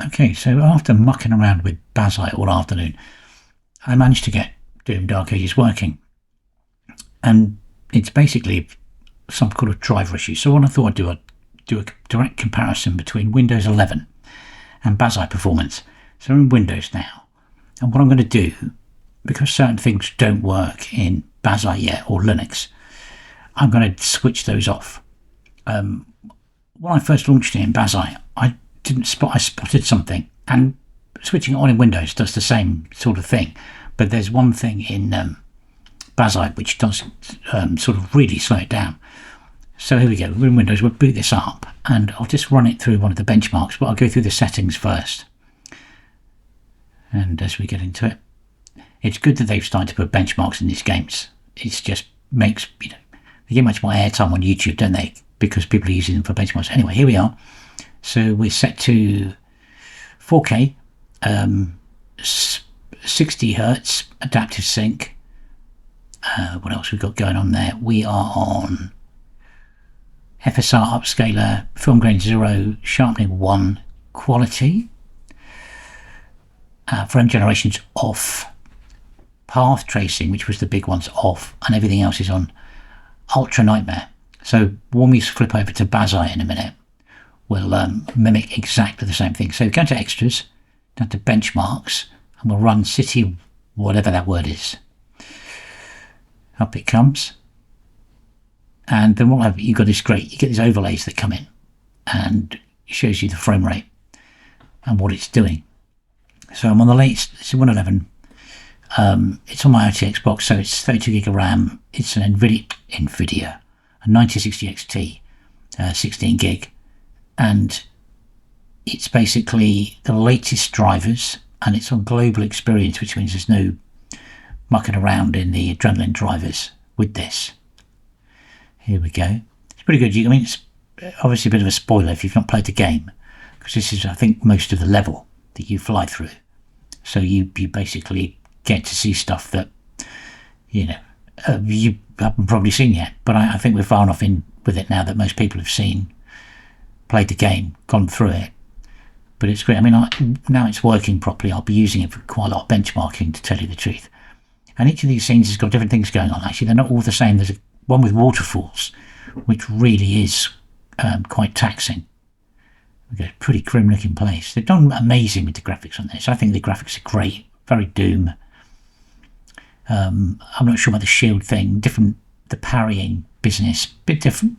Okay, so after mucking around with Bazzite all afternoon, I managed to get Doom Dark Ages working. And it's basically some kind of driver issue. So what I thought I'd do a direct comparison between Windows 11 and Bazzite performance. So we're in Windows now. And what I'm going to do, because certain things don't work in Bazzite yet or Linux, I'm going to switch those off. When I first launched it in Bazzite, I spotted something, and switching it on in Windows does the same sort of thing. But there's one thing in Bazzite which does sort of really slow it down. So here we go, we're in Windows, we'll boot this up, and I'll just run it through one of the benchmarks, but I'll go through the settings first. And as we get into it, it's good that they've started to put benchmarks in these games. It just makes, they get much more airtime on YouTube, don't they? Because people are using them for benchmarks. Anyway, here we are. So we're set to 4K, 60 Hertz, adaptive sync. What else we've got going on there? We are on FSR upscaler, film grain 0, sharpening 1, quality. Frame generation's off. Path tracing, which was the big one's off, and everything else is on Ultra Nightmare. So when we flip over to Bazzite in a minute, we'll mimic exactly the same thing. So go to extras, down to benchmarks, and we'll run city, whatever that word is. Up it comes. And then what you've got is great. You get these overlays that come in, and it shows you the frame rate and what it's doing. So I'm on the latest, it's 111. It's on my RTX box, so it's 32 gig of RAM. It's an NVIDIA, a 9060 XT, 16 gig. And it's basically the latest drivers, and it's on global experience, which means there's no mucking around in the Adrenaline drivers with this. Here we go. It's pretty good. I mean, it's obviously a bit of a spoiler if you've not played the game, because this is, I think, most of the level that you fly through. So you basically get to see stuff that, you haven't probably seen yet. But I think we're far enough in with it now that most people have seen, played the game, gone through it. But it's great. I mean, now it's working properly. I'll be using it for quite a lot of benchmarking, to tell you the truth. And each of these scenes has got different things going on. Actually, they're not all the same. There's one with waterfalls, which really is quite taxing. We've got a pretty grim looking place. They've done amazing with the graphics on this. I think the graphics are great. Very Doom. I'm not sure about the shield thing. Different, the parrying business. Bit different,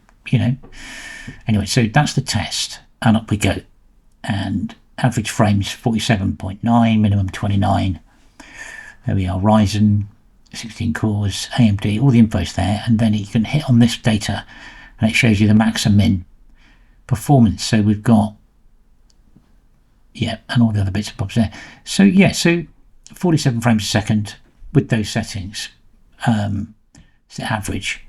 Anyway, so that's the test. And up we go. And average frames 47.9, minimum 29. There we are. Ryzen, 16 cores, AMD, all the info's there. And then you can hit on this data and it shows you the max and min performance. So we've got, and all the other bits and bobs there. So so 47 frames a second with those settings. It's the average.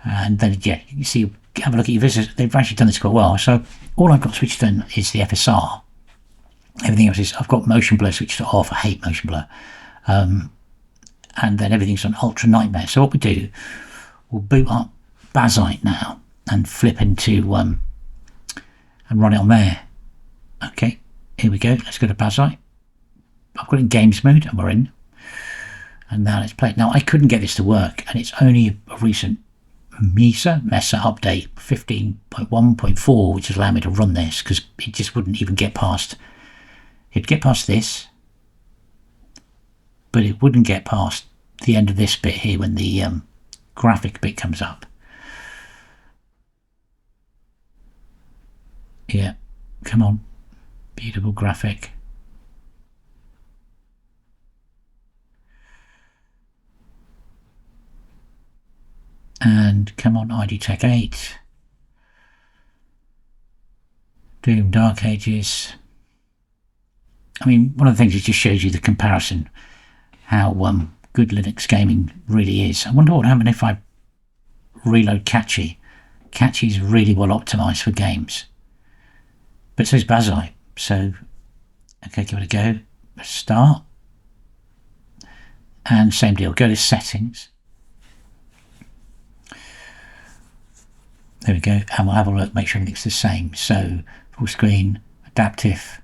And then you see, have a look at your visitors. They've actually done this quite well. So all I've got switched on is the FSR. Everything else is, I've got motion blur switched off. I hate motion blur. And then everything's on Ultra Nightmare. So what we do, we'll boot up Bazzite now and flip into and run it on there. Okay, here we go. Let's go to Bazzite. I've got it in games mode and we're in. And now let's play it. Now I couldn't get this to work, and it's only a recent Mesa update 15.1.4 which has allowed me to run this, because it just wouldn't even get past. It'd get past this, but it wouldn't get past the end of this bit here when the graphic bit comes up. Yeah, come on, beautiful graphic. And come on, ID Tech 8. Doom Dark Ages. I mean, one of the things it just shows you the comparison, how good Linux gaming really is. I wonder what would happen if I reload Catchy. Catchy is really well optimized for games. But so is Bazzite. So, okay, give it a go. Start. And same deal, go to settings. There we go, and we'll have a look, make sure everything's the same. So full screen, adaptive,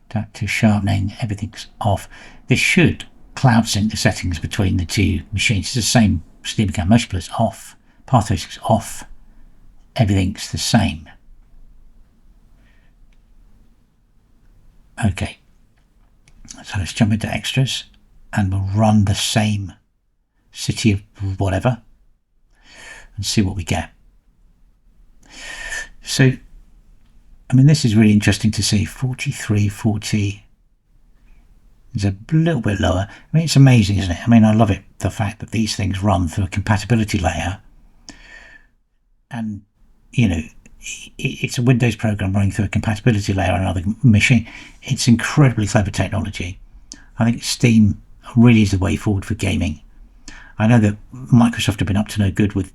Adaptive sharpening, everything's off. This should cloud sync the settings between the two machines. It's the same Steam account. Motion blur's off, path tracing's off, everything's the same. Okay, so let's jump into extras and we'll run the same city of whatever and see what we get. So, I mean, this is really interesting to see. 43, 40 is a little bit lower. I mean, it's amazing, isn't it? I mean, I love it, the fact that these things run through a compatibility layer. And, you know, it's a Windows program running through a compatibility layer on another machine. It's incredibly clever technology. I think Steam really is the way forward for gaming. I know that Microsoft have been up to no good with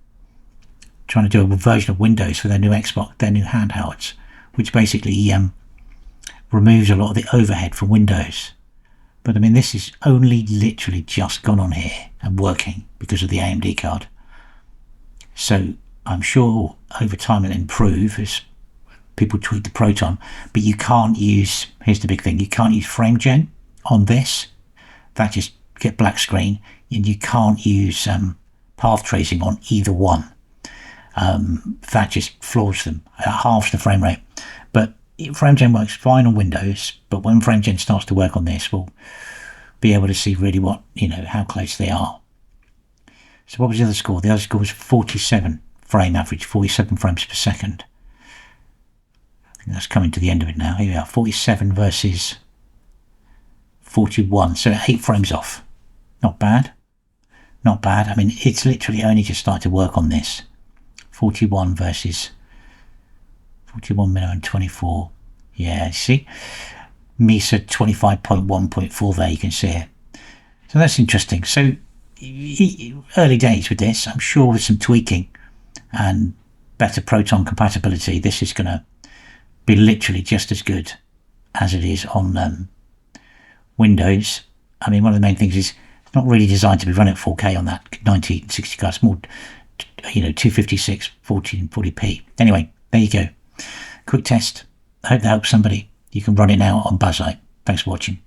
trying to do a version of Windows for their new Xbox, their new handhelds, which basically removes a lot of the overhead from Windows. But I mean, this is only literally just gone on here and working because of the AMD card. So I'm sure over time it'll improve as people tweak the Proton, but you can't use, here's the big thing, you can't use frame gen on this. That just get black screen, and you can't use path tracing on either one. That just floors them, halves the frame rate. But frame gen works fine on Windows, but when frame gen starts to work on this, we'll be able to see really what, you know, how close they are. So what was the other score? The other score was 47 frame average, 47 frames per second. I think that's coming to the end of it now. Here we are, 47 versus 41, so 8 frames off. Not bad. Not bad. I mean, it's literally only just started to work on this. 41 versus 41 minimum 24. Yeah, see? Mesa 25.1.4 there, you can see it. So that's interesting. So early days with this. I'm sure with some tweaking and better Proton compatibility, this is going to be literally just as good as it is on Windows. I mean, one of the main things is it's not really designed to be run at 4K on that 1960 card. It's more, you know, 256, 1440p. Anyway, there you go. Quick test. I hope that helps somebody. You can run it now on Bazzite. Thanks for watching.